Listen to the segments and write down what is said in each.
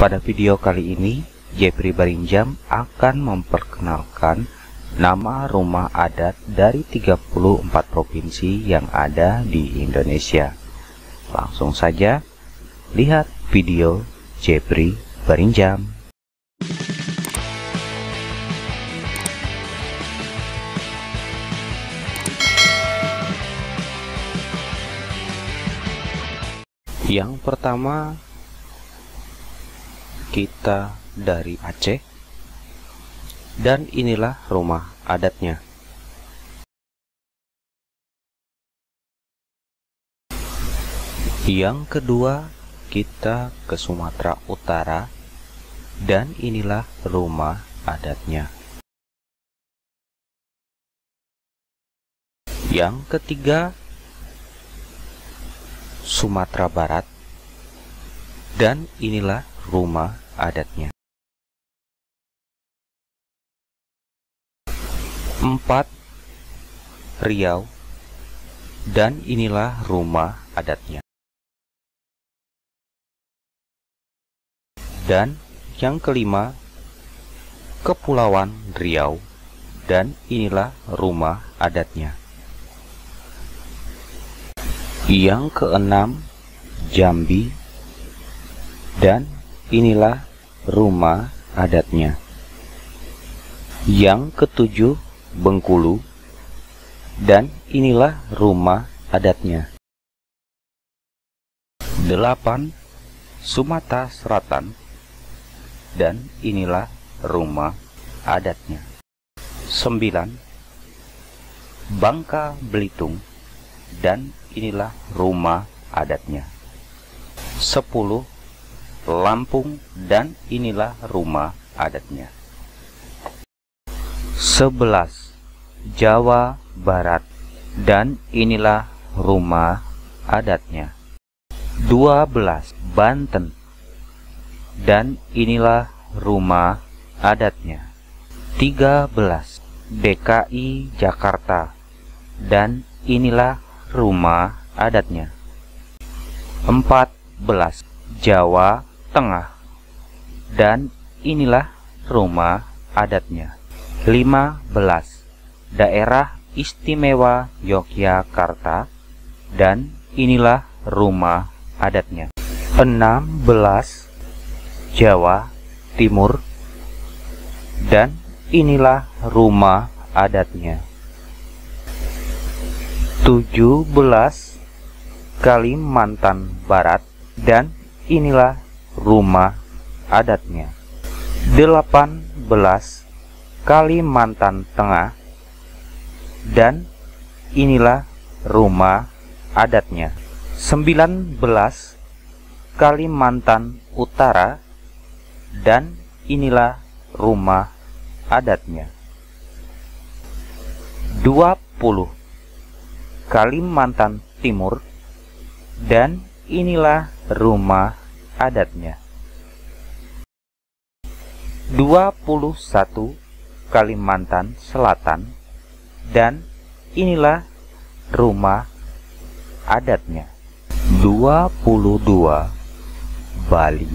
Pada video kali ini, Jepri Barinjam akan memperkenalkan nama rumah adat dari 34 provinsi yang ada di Indonesia. Langsung saja, lihat video Jepri Barinjam. Yang pertama, kita dari Aceh, dan inilah rumah adatnya. Yang kedua, kita ke Sumatera Utara, dan inilah rumah adatnya. Yang ketiga, Sumatera Barat, dan inilah rumah adatnya. 4, Riau, dan inilah rumah adatnya. Dan yang kelima, Kepulauan Riau, dan inilah rumah adatnya. Yang keenam, Jambi, dan inilah rumah adatnya. Yang ketujuh, Bengkulu, dan inilah rumah adatnya. 8, Sumatera Selatan, dan inilah rumah adatnya. 9, Bangka Belitung, dan inilah rumah adatnya. 10, Lampung, dan inilah rumah adatnya. 11, Jawa Barat, dan inilah rumah adatnya. 12, Banten, dan inilah rumah adatnya. 13, DKI Jakarta, dan inilah rumah adatnya. 14, Jawa Tengah, dan inilah rumah adatnya. 15, Daerah Istimewa Yogyakarta, dan inilah rumah adatnya. 16, Jawa Timur, dan inilah rumah adatnya. 17, Kalimantan Barat, dan inilah rumah adatnya. 18, Kalimantan Tengah, dan inilah rumah adatnya. 19, Kalimantan Utara, dan inilah rumah adatnya. 20, Kalimantan Timur, dan inilah rumah adatnya. 21, Kalimantan Selatan, dan inilah rumah adatnya. 22, Bali,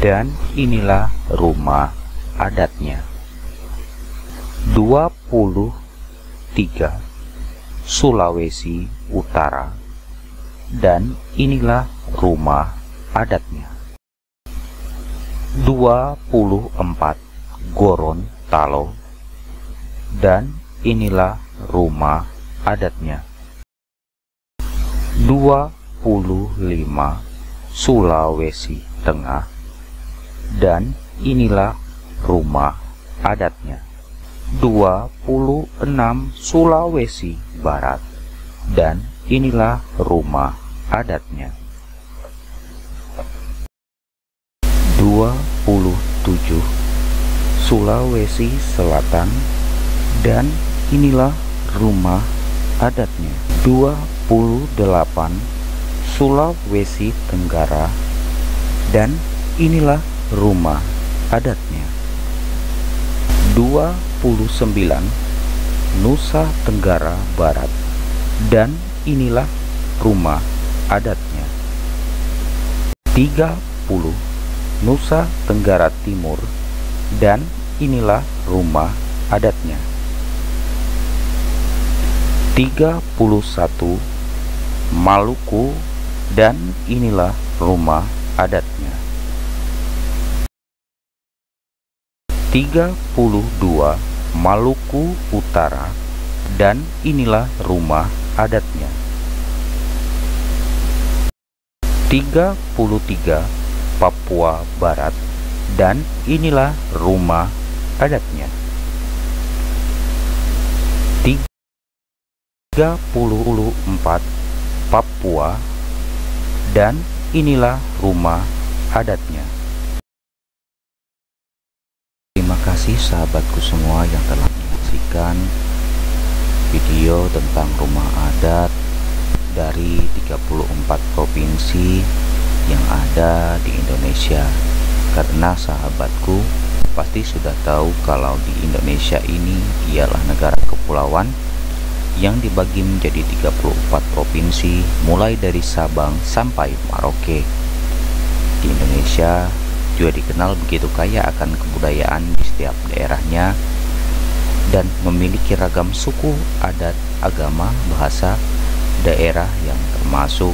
dan inilah rumah adatnya. 23, Sulawesi Utara, dan inilah rumah adatnya. 24, Gorontalo, dan inilah rumah adatnya. 25, Sulawesi Tengah, dan inilah rumah adatnya. 26, Sulawesi Barat, dan inilah rumah adatnya. 27, Sulawesi Selatan, dan inilah rumah adatnya. 28, Sulawesi Tenggara, dan inilah rumah adatnya. 29, Nusa Tenggara Barat, dan inilah rumah adatnya. 30, Nusa Tenggara Timur, dan inilah rumah adatnya. 31 Maluku, dan inilah rumah adatnya. 32 Maluku Utara, dan inilah rumah adatnya. 33 Papua Barat, dan inilah rumah adatnya. 34 Papua, dan inilah rumah adatnya. Terima kasih sahabatku semua yang telah menyaksikan video tentang rumah adat dari 34 provinsi yang ada di Indonesia. Karena sahabatku pasti sudah tahu kalau di Indonesia ini ialah negara kepulauan yang dibagi menjadi 34 provinsi mulai dari Sabang sampai Merauke. Di Indonesia juga dikenal begitu kaya akan kebudayaan di setiap daerahnya dan memiliki ragam suku, adat, agama, bahasa, daerah yang termasuk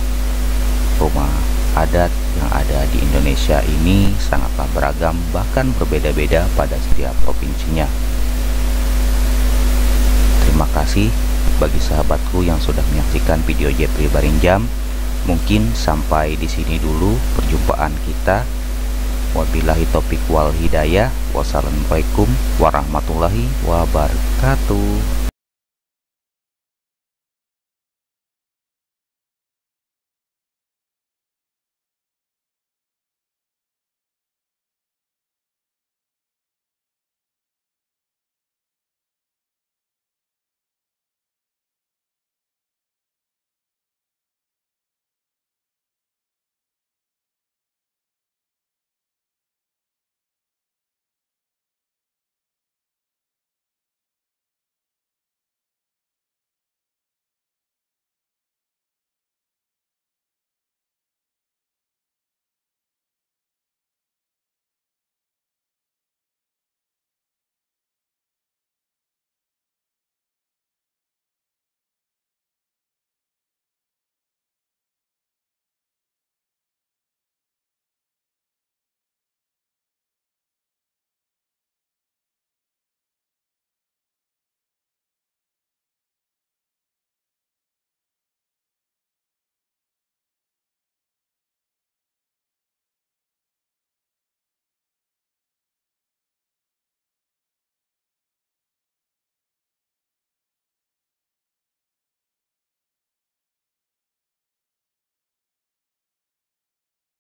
rumah adat yang ada di Indonesia ini sangatlah beragam, bahkan berbeda-beda pada setiap provinsinya. Terima kasih bagi sahabatku yang sudah menyaksikan video Jepri Barinjam. Mungkin sampai di sini dulu perjumpaan kita. Wabillahi taufiq wal hidayah. Wassalamualaikum warahmatullahi wabarakatuh.